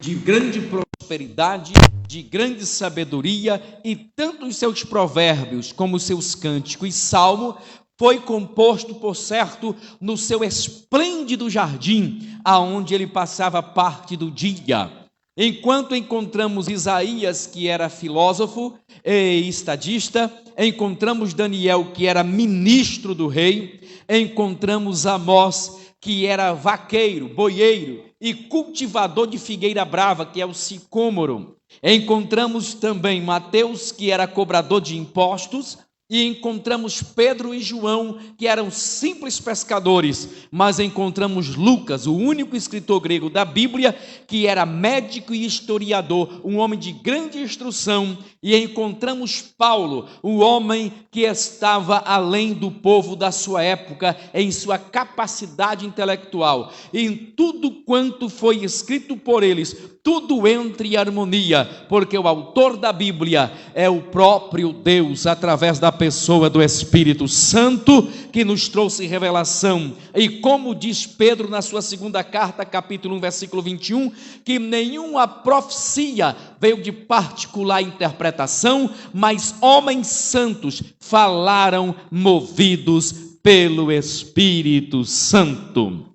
de grande prosperidade, de grande sabedoria, e tanto os seus provérbios como os seus cânticos e salmo foi composto, por certo, no seu esplêndido jardim, aonde ele passava parte do dia. Enquanto encontramos Isaías, que era filósofo e estadista, encontramos Daniel, que era ministro do rei, encontramos Amós, que era vaqueiro, boieiro e cultivador de figueira brava, que é o sicômoro. Encontramos também Mateus, que era cobrador de impostos, e encontramos Pedro e João, que eram simples pescadores, mas encontramos Lucas, o único escritor grego da Bíblia, que era médico e historiador, um homem de grande instrução, e encontramos Paulo, o homem que estava além do povo da sua época, em sua capacidade intelectual. E em tudo quanto foi escrito por eles, tudo entra em harmonia, porque o autor da Bíblia é o próprio Deus, através da pessoa do Espírito Santo, que nos trouxe revelação. E como diz Pedro na sua segunda carta, capítulo 1, versículo 21, que nenhuma profecia veio de particular interpretação, mas homens santos falaram movidos pelo Espírito Santo.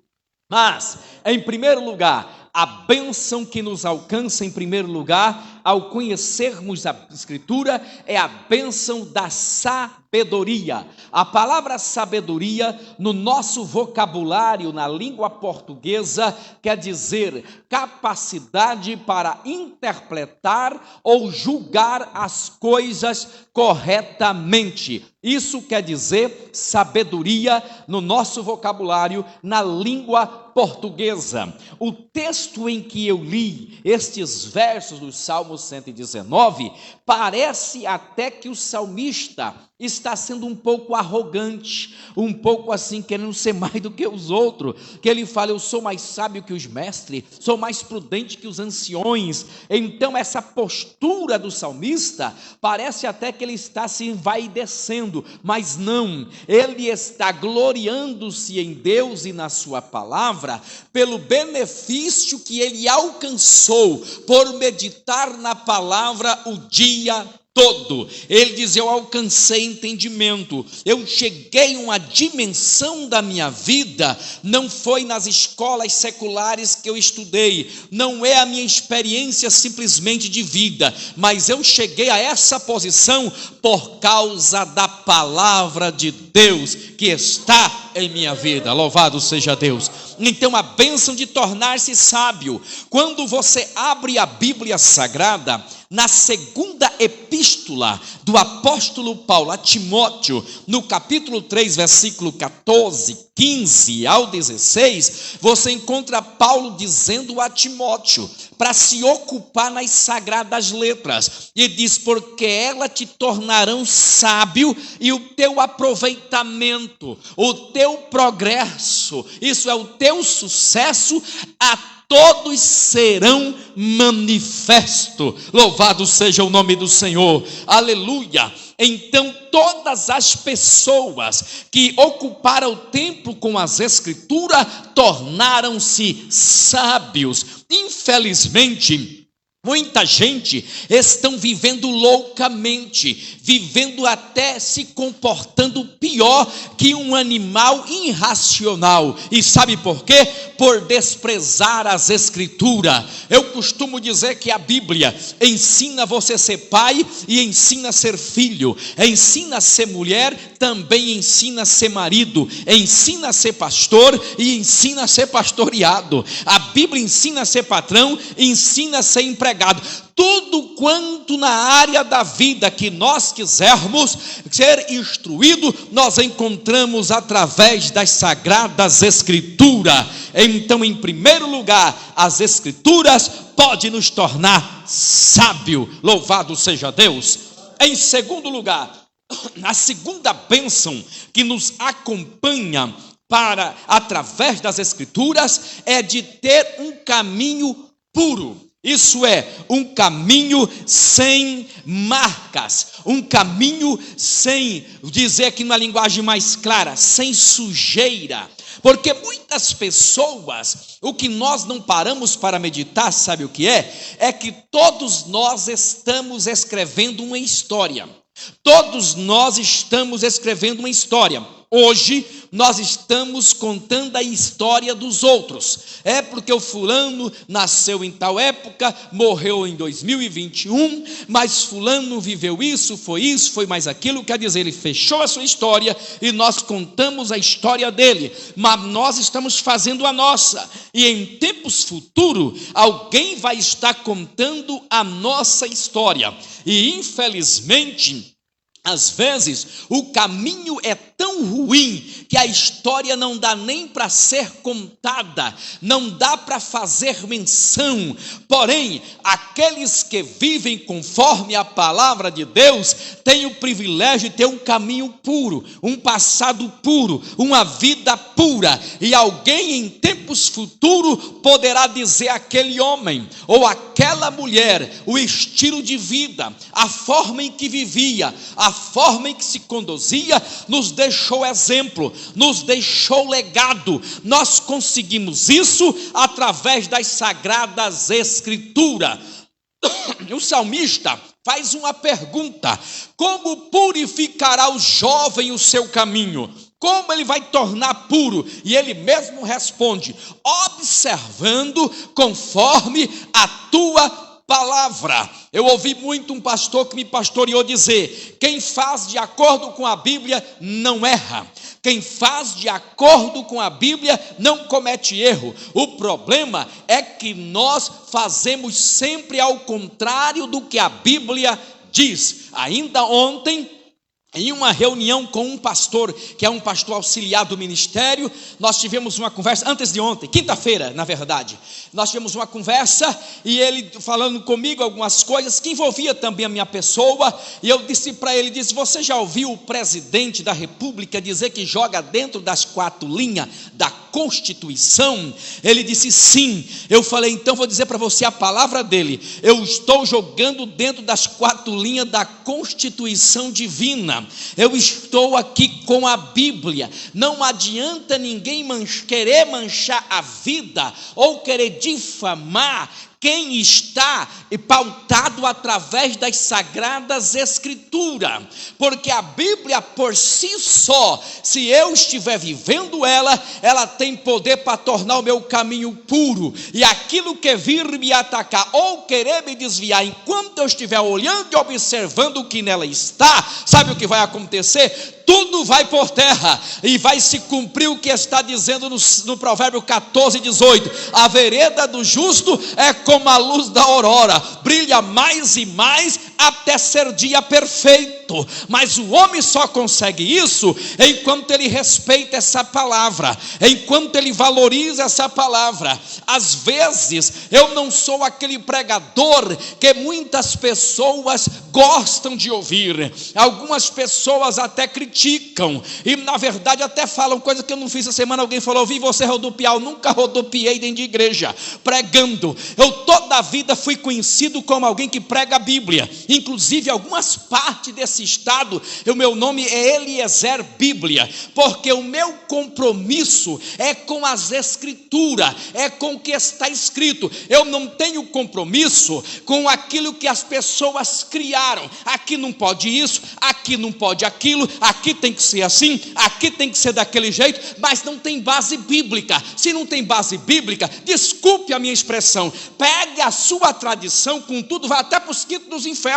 Mas, em primeiro lugar, a bênção que nos alcança em primeiro lugar, ao conhecermos a Escritura, é a bênção da sabedoria. A palavra sabedoria, no nosso vocabulário, na língua portuguesa, quer dizer capacidade para interpretar ou julgar as coisas corretamente. Isso quer dizer sabedoria no nosso vocabulário, na língua portuguesa. O texto em que eu li estes versos do Salmo 119, parece até que o salmista está sendo um pouco arrogante, um pouco assim, querendo ser mais do que os outros, que ele fala: eu sou mais sábio que os mestres, sou mais prudente que os anciões. Então essa postura do salmista, parece até que ele está se envaidecendo, mas não, ele está gloriando-se em Deus e na sua palavra, pelo benefício que ele alcançou, por meditar na palavra o dia todo. Ele diz: eu alcancei entendimento, eu cheguei a uma dimensão da minha vida, não foi nas escolas seculares que eu estudei, não é a minha experiência simplesmente de vida, mas eu cheguei a essa posição por causa da palavra de Deus que está em minha vida. Louvado seja Deus. Então a bênção de tornar-se sábio, quando você abre a Bíblia Sagrada, na segunda epístola do apóstolo Paulo a Timóteo, no capítulo 3, versículo 14, 15 ao 16, você encontra Paulo dizendo a Timóteo para se ocupar nas sagradas letras, e diz: porque ela te tornarão sábio, e o teu aproveitamento, o teu progresso, isso é o teu sucesso, a todos serão manifesto. Louvado seja o nome do Senhor, aleluia. Então todas as pessoas que ocuparam o tempo com as Escrituras tornaram-se sábios. Infelizmente, muita gente estão vivendo loucamente, vivendo até se comportando pior que um animal irracional. E sabe por quê? Por desprezar as Escrituras. Eu costumo dizer que a Bíblia ensina você a ser pai e ensina a ser filho, ensina a ser mulher, também ensina a ser marido, ensina a ser pastor e ensina a ser pastoreado. A Bíblia ensina a ser patrão, ensina a ser empregado. Tudo quanto na área da vida que nós quisermos ser instruído, nós encontramos através das sagradas Escrituras. Então, em primeiro lugar, as Escrituras podem nos tornar sábio. Louvado seja Deus. Em segundo lugar, a segunda bênção que nos acompanha através das Escrituras é de ter um caminho puro. Isso é, um caminho sem marcas, um caminho sem, dizer aqui numa linguagem mais clara, sem sujeira. Porque muitas pessoas, o que nós não paramos para meditar, sabe o que é? É que todos nós estamos escrevendo uma história. Todos nós estamos escrevendo uma história. Hoje nós estamos contando a história dos outros. É porque o fulano nasceu em tal época, morreu em 2021, mas fulano viveu isso, foi mais aquilo. Quer dizer, ele fechou a sua história e nós contamos a história dele, mas nós estamos fazendo a nossa. E em tempos futuros, alguém vai estar contando a nossa história. E infelizmente, às vezes, o caminho é tão ruim que a história não dá nem para ser contada, não dá para fazer menção. Porém, aqueles que vivem conforme a palavra de Deus têm o privilégio de ter um caminho puro, um passado puro, uma vida pura. E alguém em tempos futuros poderá dizer àquele homem ou àquela mulher o estilo de vida, a forma em que vivia, a forma em que se conduzia, nos deixou exemplo, nos deixou legado. Nós conseguimos isso através das sagradas escrituras. O salmista faz uma pergunta: como purificará o jovem o seu caminho? Como ele vai tornar puro? E ele mesmo responde: observando conforme a tua palavra. Eu ouvi muito um pastor que me pastoreou dizer: quem faz de acordo com a Bíblia não erra. Quem faz de acordo com a Bíblia não comete erro. O problema é que nós fazemos sempre ao contrário do que a Bíblia diz. Ainda ontem, em uma reunião com um pastor, que é um pastor auxiliar do ministério, nós tivemos uma conversa, antes de ontem, quinta-feira, na verdade, nós tivemos uma conversa, e ele falando comigo algumas coisas, que envolvia também a minha pessoa, e eu disse para ele, você já ouviu o presidente da república dizer que joga dentro das 4 linhas da Constituição? Ele disse sim. Eu falei, então vou dizer para você a palavra dele: eu estou jogando dentro das 4 linhas da Constituição divina. Eu estou aqui com a Bíblia. Não adianta ninguém querer manchar a vida ou querer difamar quem está pautado através das sagradas escrituras, porque a Bíblia por si só, se eu estiver vivendo ela tem poder para tornar o meu caminho puro, e aquilo que vir me atacar ou querer me desviar, enquanto eu estiver olhando e observando o que nela está, sabe o que vai acontecer? Tudo vai por terra, e vai se cumprir o que está dizendo no Provérbio 14:18: a vereda do justo é como a luz da aurora, brilha mais e mais até ser dia perfeito. Mas o homem só consegue isso enquanto ele respeita essa palavra, enquanto ele valoriza essa palavra. Às vezes eu não sou aquele pregador que muitas pessoas gostam de ouvir. Algumas pessoas até criticam, e na verdade até falam coisa que eu não fiz essa semana. Alguém falou: ouvi você rodopiar. Eu nunca rodopiei dentro de igreja pregando. Eu toda a vida fui conhecido como alguém que prega a Bíblia. Inclusive algumas partes desse estado, o meu nome é Eliezer Bíblia, porque o meu compromisso é com as escrituras, é com o que está escrito. Eu não tenho compromisso com aquilo que as pessoas criaram. Aqui não pode isso, aqui não pode aquilo, aqui tem que ser assim, aqui tem que ser daquele jeito, mas não tem base bíblica. Se não tem base bíblica, desculpe a minha expressão, pegue a sua tradição com tudo, vai até para os quintos dos infernos.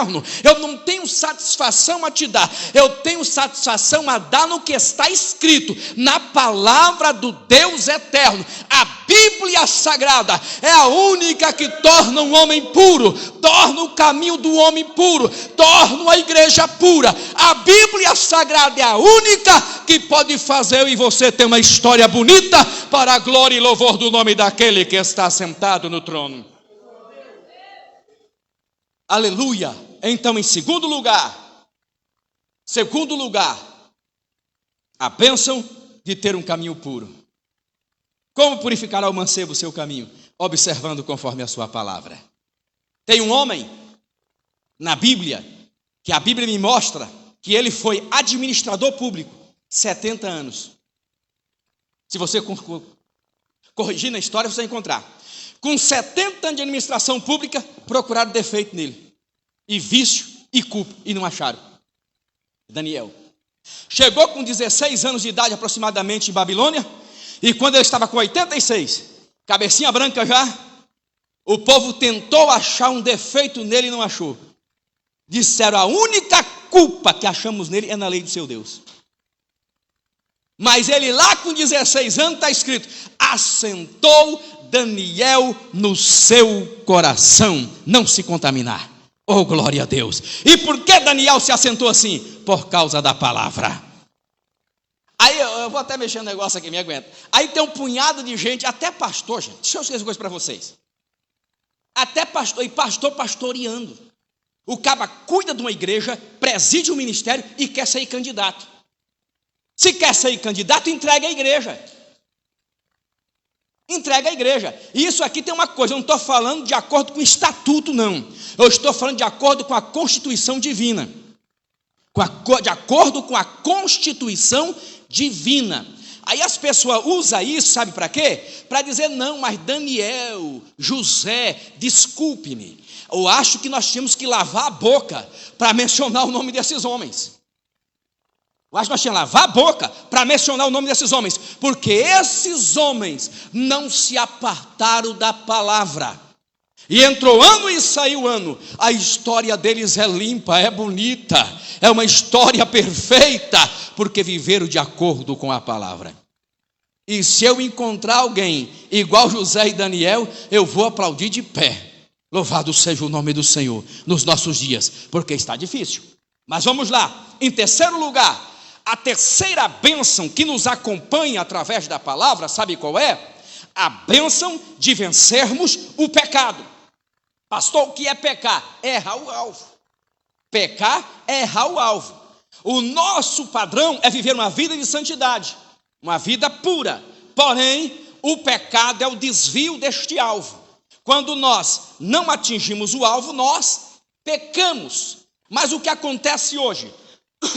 Eu não tenho satisfação a te dar, eu tenho satisfação a dar no que está escrito, na palavra do Deus eterno. A Bíblia Sagrada é a única que torna um homem puro, torna o caminho do homem puro, torna a igreja pura. A Bíblia Sagrada é a única que pode fazer eu e você ter uma história bonita para a glória e louvor do nome daquele que está sentado no trono. Aleluia. Então, em segundo lugar, a bênção de ter um caminho puro. Como purificará o mancebo o seu caminho? Observando conforme a sua palavra. Tem um homem na Bíblia, que a Bíblia me mostra que ele foi administrador público 70 anos. Se você corrigir na história, você vai encontrar. Com 70 anos de administração pública, procuraram defeito nele, e vício, e culpa, e não acharam. Daniel chegou com 16 anos de idade aproximadamente em Babilônia, e quando ele estava com 86, cabecinha branca já, o povo tentou achar um defeito nele e não achou. Disseram, a única culpa que achamos nele é na lei do seu Deus. Mas ele lá com 16 anos está escrito, assentou Daniel no seu coração, não se contaminar. Oh, glória a Deus. E por que Daniel se assentou assim? Por causa da palavra. Aí eu vou até mexer no negócio aqui, me aguenta. Aí tem um punhado de gente, até pastor, gente. Deixa eu dizer uma coisa para vocês. Até pastor, e pastor pastoreando. O caba cuida de uma igreja, preside um ministério e quer ser candidato. Se quer ser candidato, entrega a igreja. Entrega a igreja. E isso aqui tem uma coisa, eu não estou falando de acordo com o estatuto, não. Eu estou falando de acordo com a Constituição divina. De acordo com a Constituição divina. Aí as pessoas usam isso, sabe para quê? Para dizer, não, mas Daniel, José, desculpe-me. Eu acho que nós tínhamos que lavar a boca para mencionar o nome desses homens. Eu acho que nós tínhamos que lavar a boca para mencionar o nome desses homens. Porque esses homens não se apartaram da palavra. E entrou ano e saiu ano. A história deles é limpa, é bonita. É uma história perfeita. Porque viveram de acordo com a palavra. E se eu encontrar alguém igual José e Daniel, eu vou aplaudir de pé. Louvado seja o nome do Senhor nos nossos dias. Porque está difícil. Mas vamos lá. Em terceiro lugar, a terceira bênção que nos acompanha através da palavra, sabe qual é? A bênção de vencermos o pecado. Pastor, o que é pecar? É errar o alvo. Pecar é errar o alvo. O nosso padrão é viver uma vida de santidade, uma vida pura. Porém, o pecado é o desvio deste alvo. Quando nós não atingimos o alvo, nós pecamos. Mas o que acontece hoje?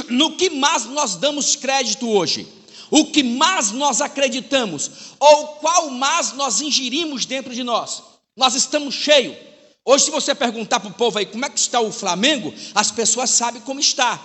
No que mais nós damos crédito hoje? O que mais nós acreditamos? Ou qual mais nós ingerimos dentro de nós? Nós estamos cheios. Hoje, se você perguntar para o povo aí como é que está o Flamengo, as pessoas sabem como está.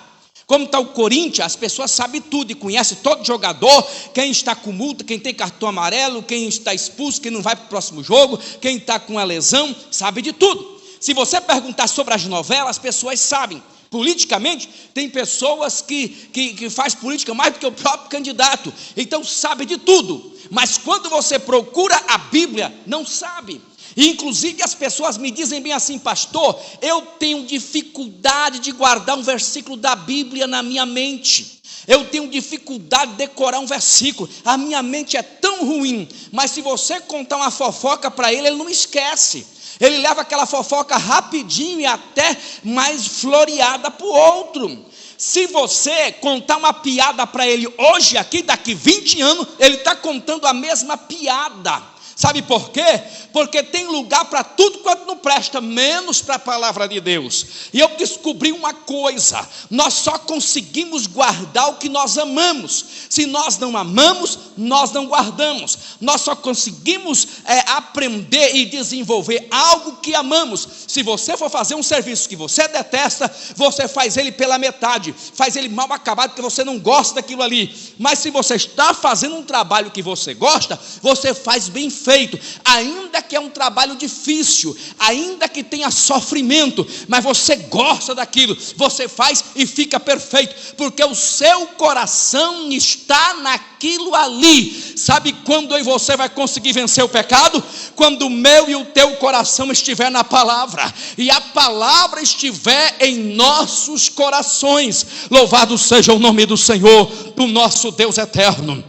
Como está o Corinthians, as pessoas sabem tudo e conhecem todo jogador, quem está com multa, quem tem cartão amarelo, quem está expulso, quem não vai para o próximo jogo, quem está com a lesão, sabe de tudo. Se você perguntar sobre as novelas, as pessoas sabem. Politicamente, tem pessoas que faz política mais do que o próprio candidato, então sabe de tudo. Mas quando você procura a Bíblia, não sabe. E inclusive as pessoas me dizem bem assim, pastor, eu tenho dificuldade de guardar um versículo da Bíblia na minha mente. Eu tenho dificuldade de decorar um versículo. A minha mente é tão ruim. Mas se você contar uma fofoca para ele, ele não esquece. Ele leva aquela fofoca rapidinho e até mais floreada para o outro. Se você contar uma piada para ele hoje aqui, daqui 20 anos, ele está contando a mesma piada. Sabe por quê? Porque tem lugar para tudo quanto não presta, menos para a palavra de Deus. E eu descobri uma coisa: nós só conseguimos guardar o que nós amamos. Se nós não amamos, nós não guardamos. Nós só conseguimos aprender e desenvolver algo que amamos. Se você for fazer um serviço que você detesta, você faz ele pela metade, faz ele mal acabado porque você não gosta daquilo ali. Mas se você está fazendo um trabalho que você gosta, você faz bem feito. Ainda que é um trabalho difícil, ainda que tenha sofrimento, mas você gosta daquilo, você faz e fica perfeito, porque o seu coração está naquilo ali. Sabe quando eu e você vai conseguir vencer o pecado? Quando o meu e o teu coração estiver na palavra, e a palavra estiver em nossos corações. Louvado seja o nome do Senhor, do nosso Deus eterno.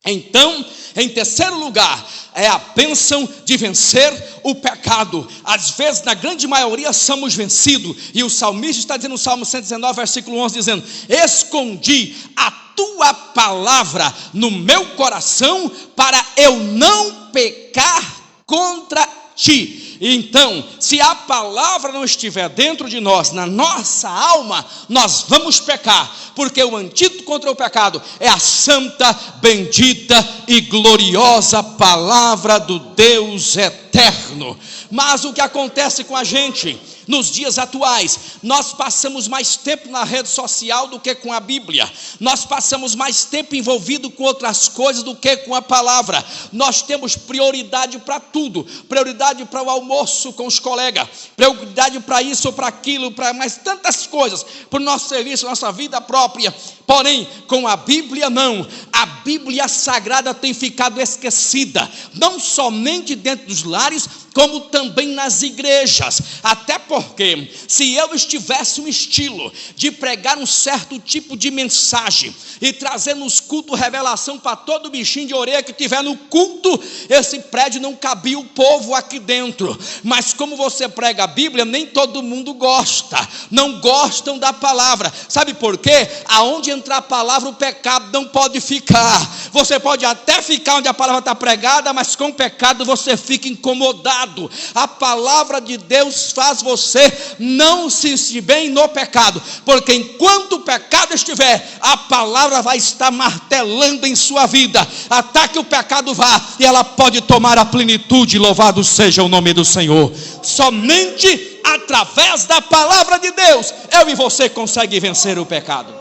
Então, em terceiro lugar, é a bênção de vencer o pecado. Às vezes, na grande maioria, somos vencidos. E o salmista está dizendo no Salmo 119, versículo 11, dizendo: escondi a tua palavra no meu coração, para eu não pecar contra ti. Então, se a palavra não estiver dentro de nós, na nossa alma, nós vamos pecar, porque o antídoto contra o pecado é a santa, bendita e gloriosa palavra do Deus eterno. Mas o que acontece com a gente nos dias atuais? Nós passamos mais tempo na rede social do que com a Bíblia. Nós passamos mais tempo envolvido com outras coisas do que com a palavra. Nós temos prioridade para tudo. Prioridade para o almoço com os colegas, prioridade para isso ou para aquilo, para mais tantas coisas, para o nosso serviço, nossa vida própria. Porém, com a Bíblia não. A Bíblia Sagrada tem ficado esquecida, não somente dentro dos lares, como também nas igrejas. Até porque, se eu estivesse um estilo de pregar um certo tipo de mensagem e trazer nos cultos revelação para todo bichinho de orelha que tiver no culto, esse prédio não cabia o povo aqui dentro. Mas como você prega a Bíblia, nem todo mundo gosta, não gostam da palavra. Sabe por quê? Aonde entrar a palavra, o pecado não pode ficar. Você pode até ficar onde a palavra está pregada, mas com o pecado você fica incomodado. A palavra de Deus faz você não se sentir bem no pecado, porque enquanto o pecado estiver, a palavra vai estar martelando em sua vida, até que o pecado vá, e ela pode tomar a plenitude. Louvado seja o nome do Senhor. Somente através da palavra de Deus, eu e você consegue vencer o pecado.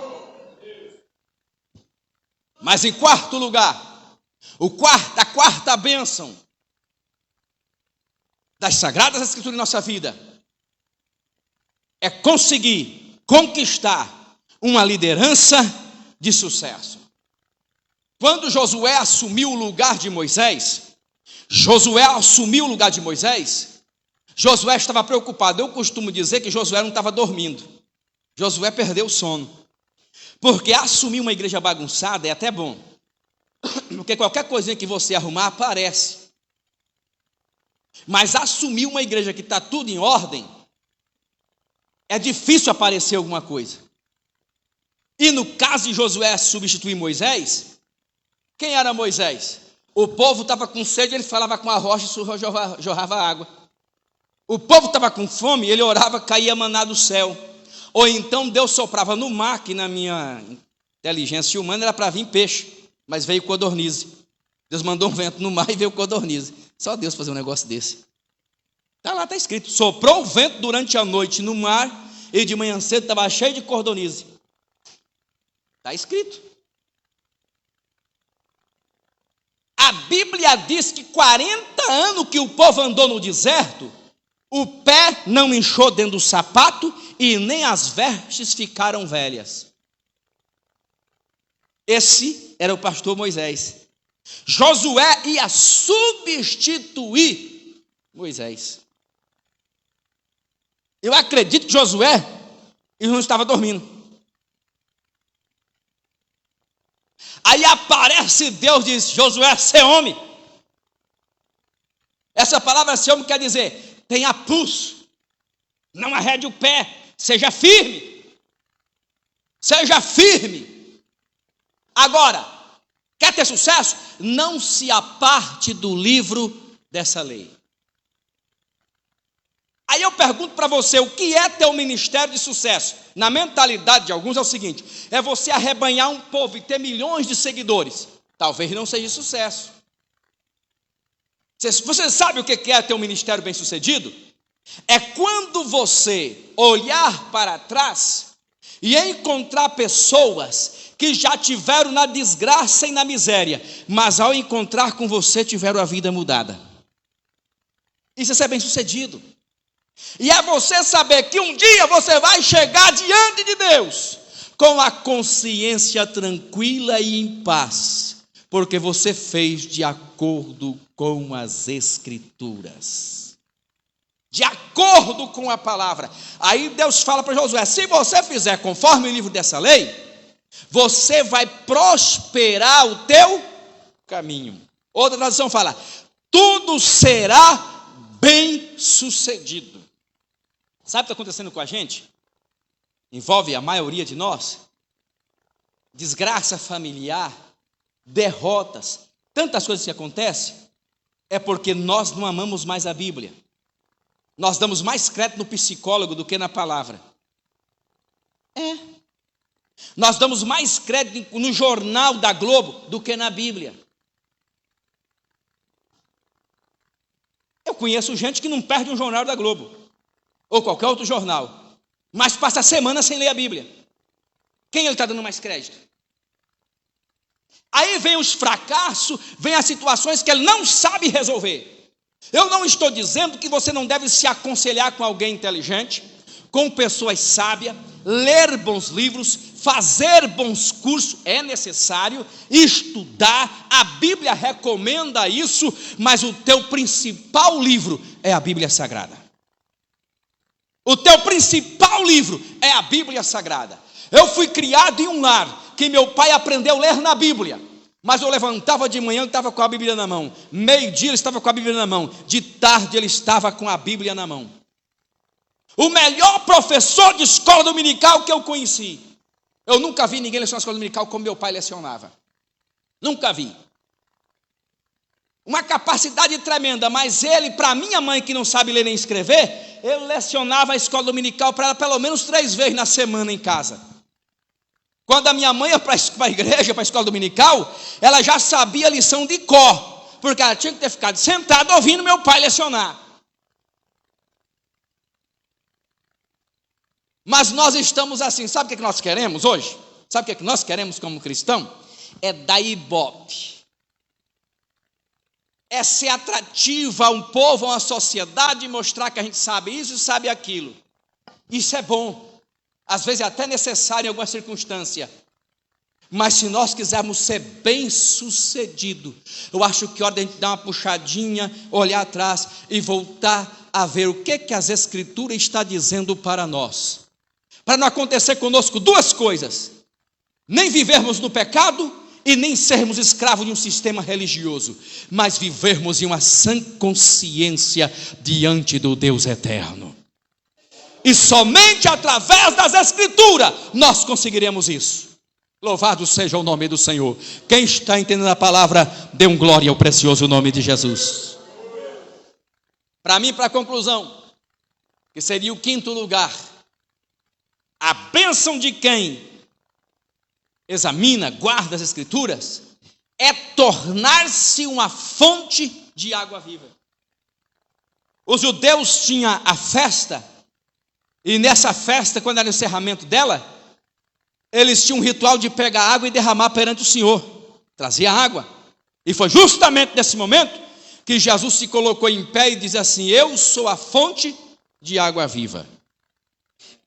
Mas em quarto lugar, a quarta bênção das Sagradas Escrituras em nossa vida é conseguir conquistar uma liderança de sucesso. Quando Josué assumiu o lugar de Moisés, Josué estava preocupado. Eu costumo dizer que Josué não estava dormindo. Josué perdeu o sono. Porque assumir uma igreja bagunçada é até bom. Porque qualquer coisinha que você arrumar aparece. Mas assumir uma igreja que está tudo em ordem, é difícil aparecer alguma coisa. E no caso de Josué substituir Moisés, quem era Moisés? O povo estava com sede, ele falava com a rocha e jorrava água. O povo estava com fome, ele orava, caía maná do céu. Ou então Deus soprava no mar, que na minha inteligência humana era para vir peixe, mas veio codornize. Deus mandou um vento no mar e veio codornize. Só Deus fazer um negócio desse. Está lá, está escrito. Soprou o vento durante a noite no mar e de manhã cedo estava cheio de codornize. Está escrito. A Bíblia diz que 40 anos que o povo andou no deserto, o pé não inchou dentro do sapato e nem as vestes ficaram velhas. Esse era o pastor Moisés. Josué ia substituir Moisés. Eu acredito que Josué não estava dormindo. Aí aparece Deus e diz: Josué, ser homem. Essa palavra ser homem quer dizer: tenha pulso, não arrede o pé, seja firme. Seja firme. Agora, quer ter sucesso? Não se aparte do livro dessa lei. Aí eu pergunto para você, o que é ter um ministério de sucesso? Na mentalidade de alguns é o seguinte: é você arrebanhar um povo e ter milhões de seguidores. Talvez não seja sucesso. Você sabe o que é ter um ministério bem sucedido? É quando você olhar para trás e encontrar pessoas que já tiveram na desgraça e na miséria, mas ao encontrar com você tiveram a vida mudada. Isso é bem sucedido. E é você saber que um dia você vai chegar diante de Deus com a consciência tranquila e em paz, porque você fez de acordo com as Escrituras, de acordo com a palavra. Aí Deus fala para Josué: se você fizer conforme o livro dessa lei, você vai prosperar o teu caminho. Outra tradução fala: tudo será bem sucedido. Sabe o que está acontecendo com a gente? Envolve a maioria de nós. Desgraça familiar, derrotas, tantas coisas que acontecem, é porque nós não amamos mais a Bíblia. Nós damos mais crédito no psicólogo do que na palavra. Nós damos mais crédito no jornal da Globo do que na Bíblia. Eu conheço gente que não perde um jornal da Globo, ou qualquer outro jornal, mas passa a semana sem ler a Bíblia. Quem ele está dando mais crédito? Aí vem os fracassos, vem as situações que ele não sabe resolver. Eu não estou dizendo que você não deve se aconselhar com alguém inteligente, com pessoas sábias, ler bons livros, fazer bons cursos, é necessário estudar, a Bíblia recomenda isso, mas o teu principal livro é a Bíblia Sagrada. O teu principal livro é a Bíblia Sagrada. Eu fui criado em um lar que meu pai aprendeu a ler na Bíblia, mas eu levantava de manhã e estava com a Bíblia na mão, meio-dia ele estava com a Bíblia na mão, de tarde ele estava com a Bíblia na mão. O melhor professor de escola dominical que eu conheci. Eu nunca vi ninguém lecionar escola dominical como meu pai lecionava. Nunca vi. Uma capacidade tremenda, mas ele, para minha mãe que não sabe ler nem escrever, ele lecionava a escola dominical para ela pelo menos 3 vezes na semana em casa. Quando a minha mãe ia para a igreja, para a escola dominical, ela já sabia a lição de cor, porque ela tinha que ter ficado sentada ouvindo meu pai lecionar. Mas nós estamos assim, sabe o que nós queremos hoje? Sabe o que nós queremos como cristão? É dar ibope. É ser atrativa a um povo, a uma sociedade, mostrar que a gente sabe isso e sabe aquilo. Isso é bom. Às vezes é até necessário em alguma circunstância. Mas se nós quisermos ser bem-sucedido, eu acho que é hora de a gente dar uma puxadinha, olhar atrás e voltar a ver o que as Escrituras estão dizendo para nós. Para não acontecer conosco 2 coisas: nem vivermos no pecado e nem sermos escravos de um sistema religioso, mas vivermos em uma sã consciência diante do Deus eterno. E somente através das Escrituras nós conseguiremos isso. Louvado seja o nome do Senhor. Quem está entendendo a palavra, dê um glória ao precioso nome de Jesus. Para mim, para a conclusão, que seria o 5º lugar, a bênção de quem examina, guarda as Escrituras, é tornar-se uma fonte de água viva. Os judeus tinham a festa, e nessa festa, quando era o encerramento dela, eles tinham um ritual de pegar água e derramar perante o Senhor. Trazia água. E foi justamente nesse momento que Jesus se colocou em pé e diz assim: eu sou a fonte de água viva.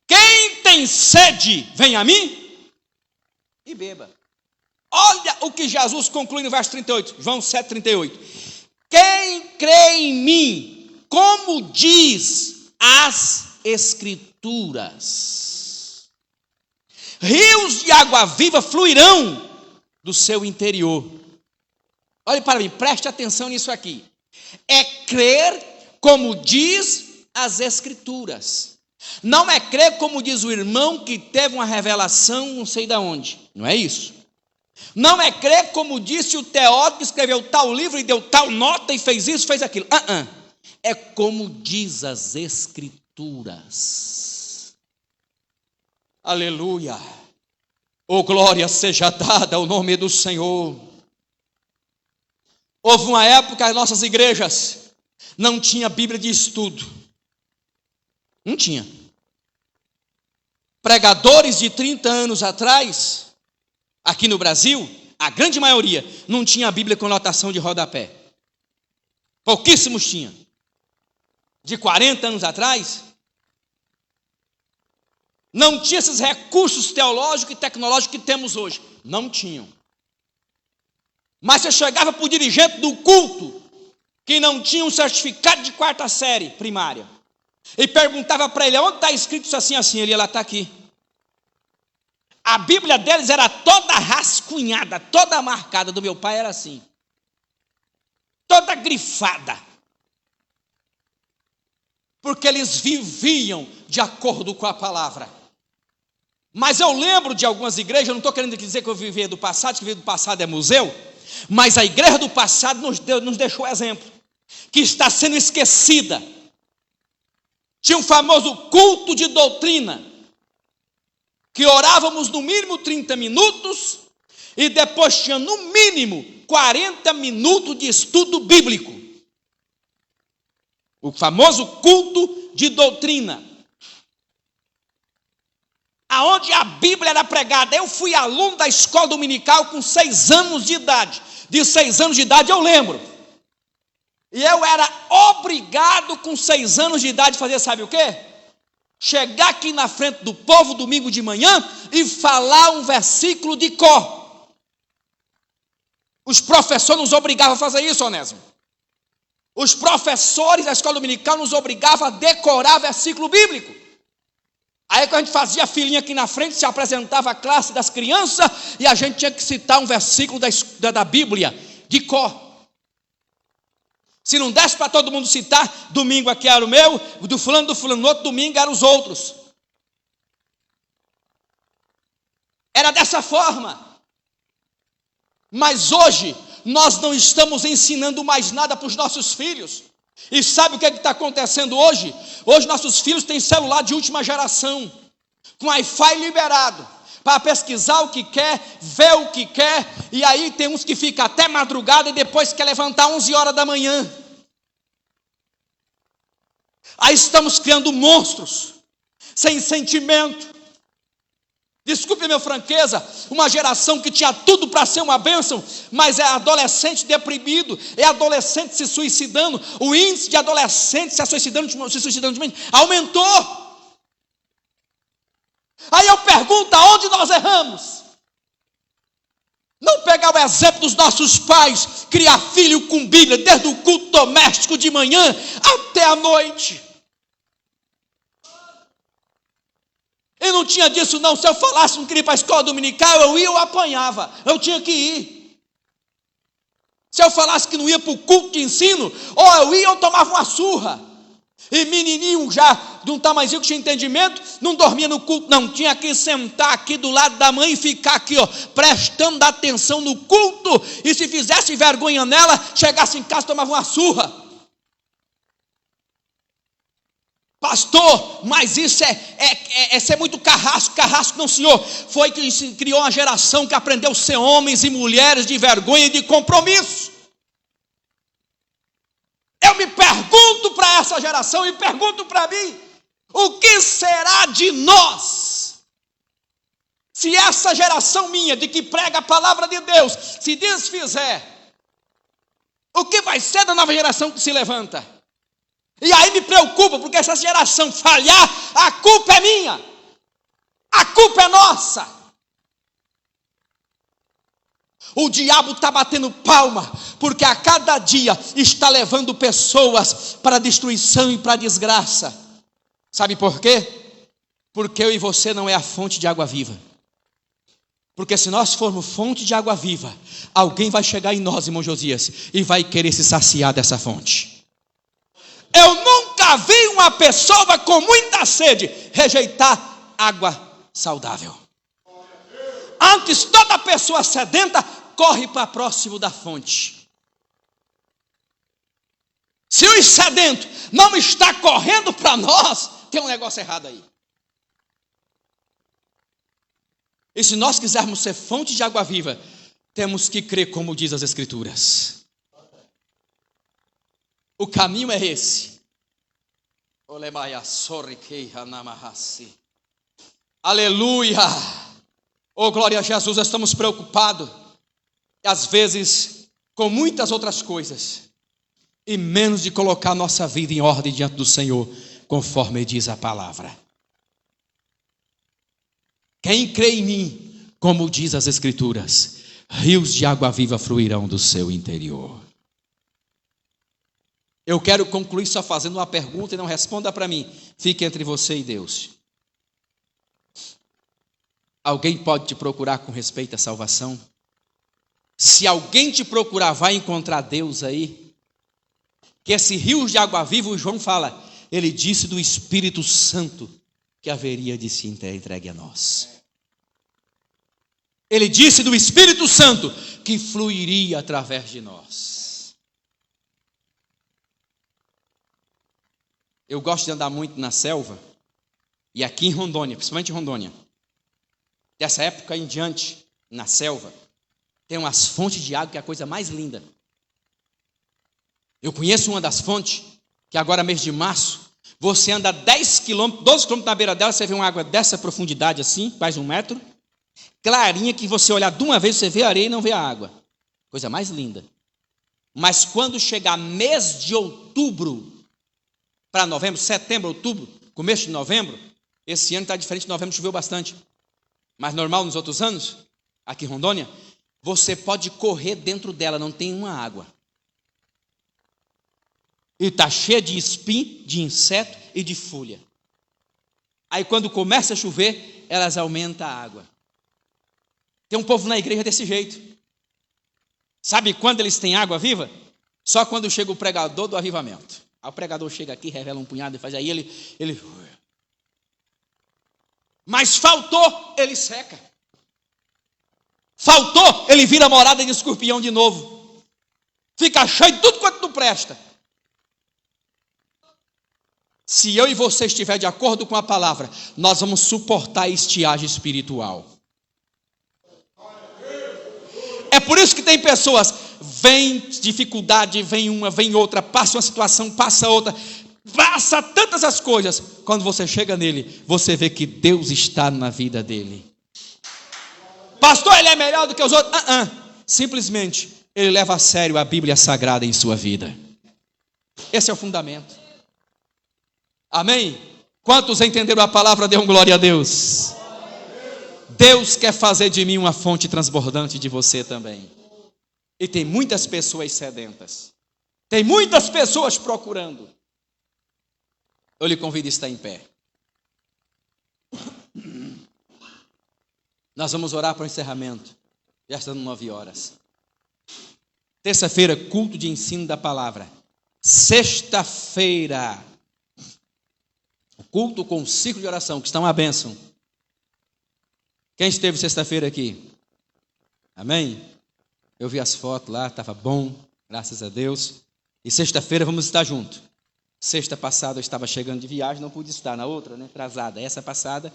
Quem tem sede, vem a mim e beba. Olha o que Jesus conclui no verso 38, João 7,38. Quem crê em mim, como diz as Escrituras, rios de água viva fluirão do seu interior. Olhe para mim, preste atenção nisso aqui. É crer como diz as Escrituras. Não é crer como diz o irmão que teve uma revelação não sei de onde. Não é isso. Não é crer como disse o teólogo que escreveu tal livro e deu tal nota e fez isso, fez aquilo. É como diz as Escrituras. Aleluia. Oh, glória seja dada ao nome do Senhor. Houve uma época que as nossas igrejas não tinha Bíblia de estudo. Não tinha. Pregadores de 30 anos atrás, aqui no Brasil, a grande maioria não tinha a Bíblia com notação de rodapé. Pouquíssimos tinham. De 40 anos atrás, não tinha esses recursos teológicos e tecnológicos que temos hoje. Não tinham. Mas você chegava para o dirigente do culto, que não tinha um certificado de 4ª série primária, e perguntava para ele: onde está escrito isso assim, assim? Ele ia lá, está aqui. A Bíblia deles era toda rascunhada, toda marcada. Do meu pai era assim. Toda grifada. Porque eles viviam de acordo com a palavra. Mas eu lembro de algumas igrejas, eu não estou querendo dizer que eu vivia do passado, que viver do passado é museu, mas a igreja do passado nos deixou exemplo, que está sendo esquecida. Tinha um famoso culto de doutrina, que orávamos no mínimo 30 minutos, e depois tinha no mínimo 40 minutos de estudo bíblico. O famoso culto de doutrina, aonde a Bíblia era pregada. Eu fui aluno da escola dominical com 6 anos de idade. De 6 anos de idade eu lembro. E eu era obrigado com 6 anos de idade a fazer, sabe o quê? Chegar aqui na frente do povo domingo de manhã e falar um versículo de cor. Os professores nos obrigavam a fazer isso, Onésimo. Os professores da escola dominical nos obrigavam a decorar versículo bíblico. Aí quando a gente fazia a filinha aqui na frente, se apresentava a classe das crianças e a gente tinha que citar um versículo da Bíblia de cor. Se não desse para todo mundo citar, domingo aqui era o meu, do fulano, no outro domingo eram os outros. Era dessa forma. Mas hoje nós não estamos ensinando mais nada para os nossos filhos. E sabe o que está acontecendo hoje? Hoje nossos filhos têm celular de última geração, com Wi-Fi liberado, para pesquisar o que quer, ver o que quer, e aí tem uns que ficam até madrugada e depois quer levantar 11 horas da manhã. Aí estamos criando monstros, sem sentimento. Desculpe a minha franqueza, uma geração que tinha tudo para ser uma bênção, mas é adolescente deprimido, é adolescente se suicidando, o índice de adolescentes se suicidando aumentou. Aí eu pergunto, aonde nós erramos? Não pegar o exemplo dos nossos pais, criar filho com Bíblia, desde o culto doméstico de manhã até a noite. E não tinha disso não, se eu falasse que não queria ir para a escola dominical, eu ia, eu apanhava, eu tinha que ir. Se eu falasse que não ia para o culto de ensino, ou eu ia, eu tomava uma surra. E menininho já, de um tamanhozinho que tinha entendimento, não dormia no culto não, tinha que sentar aqui do lado da mãe e ficar aqui, prestando atenção no culto, e se fizesse vergonha nela, chegasse em casa e tomava uma surra. Pastor, mas isso é ser muito carrasco não, senhor. Foi que se criou uma geração que aprendeu a ser homens e mulheres de vergonha e de compromisso. Eu me pergunto para essa geração e pergunto para mim, o que será de nós, se essa geração minha, de que prega a palavra de Deus, se desfizer? O que vai ser da nova geração que se levanta? E aí me preocupa, porque essa geração falhar, a culpa é minha, a culpa é nossa. O diabo está batendo palma, porque a cada dia está levando pessoas para a destruição e para a desgraça. Sabe por quê? Porque eu e você não é a fonte de água viva. Porque se nós formos fonte de água viva, alguém vai chegar em nós, irmão Josias, e vai querer se saciar dessa fonte. Eu nunca vi uma pessoa com muita sede rejeitar água saudável. Antes, toda pessoa sedenta corre para próximo da fonte. Se o sedento não está correndo para nós, tem um negócio errado aí. E se nós quisermos ser fonte de água viva, temos que crer como diz as Escrituras. O caminho é esse. Aleluia. Oh, glória a Jesus. Estamos preocupados, às vezes, com muitas outras coisas, e menos de colocar nossa vida em ordem diante do Senhor, conforme diz a palavra. Quem crê em mim, como diz as Escrituras, rios de água viva fluirão do seu interior. Eu quero concluir só fazendo uma pergunta e não responda para mim. Fique entre você e Deus. Alguém pode te procurar com respeito à salvação? Se alguém te procurar, vai encontrar Deus aí? Que esse rio de água viva, o João fala, ele disse do Espírito Santo que haveria de se entregue a nós. Ele disse do Espírito Santo que fluiria através de nós. Eu gosto de andar muito na selva, e aqui em Rondônia, principalmente em Rondônia. Dessa época em diante, na selva, tem umas fontes de água que é a coisa mais linda. Eu conheço uma das fontes, que agora mês de março, você anda 10 quilômetros, 12 quilômetros na beira dela, você vê uma água dessa profundidade assim, quase 1 metro, clarinha, que você olhar de uma vez, você vê a areia e não vê a água. Coisa mais linda. Mas quando chegar mês de outubro, para novembro, setembro, outubro, começo de novembro, esse ano está diferente, em novembro choveu bastante, mas normal nos outros anos, aqui em Rondônia, você pode correr dentro dela, não tem uma água. E está cheia de espinho, de inseto e de folha. Aí quando começa a chover, elas aumentam a água. Tem um povo na igreja desse jeito. Sabe quando eles têm água viva? Só quando chega o pregador do avivamento. Aí o pregador chega aqui, revela um punhado e faz aí ele... Mas faltou, ele seca. Faltou, ele vira morada de escorpião de novo. Fica cheio de tudo quanto não presta. Se eu e você estiver de acordo com a palavra, nós vamos suportar a estiagem espiritual. É por isso que tem pessoas, vem dificuldade, vem uma, vem outra, passa uma situação, passa outra, passa tantas as coisas. Quando você chega nele, você vê que Deus está na vida dele. Pastor, ele é melhor do que os outros? Simplesmente, ele leva a sério a Bíblia Sagrada em sua vida. Esse é o fundamento. Amém? Quantos entenderam a palavra? Dêem glória a Deus. Deus quer fazer de mim uma fonte transbordante, de você também. E tem muitas pessoas sedentas. Tem muitas pessoas procurando. Eu lhe convido a estar em pé. Nós vamos orar para o encerramento. Já estão 9 horas. Terça-feira, culto de ensino da palavra. Sexta-feira, o culto com o ciclo de oração, que está uma bênção. Quem esteve sexta-feira aqui? Amém? Eu vi as fotos lá, estava bom, graças a Deus. E sexta-feira vamos estar juntos. Sexta passada eu estava chegando de viagem, não pude estar. Na outra, né, atrasada. Essa passada,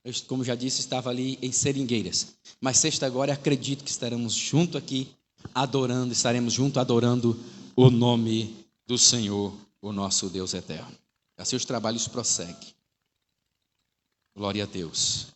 eu, como já disse, estava ali em Seringueiras. Mas sexta agora, acredito que estaremos juntos aqui, adorando, estaremos juntos adorando o nome do Senhor, o nosso Deus eterno. Assim os trabalhos prosseguem. Glória a Deus.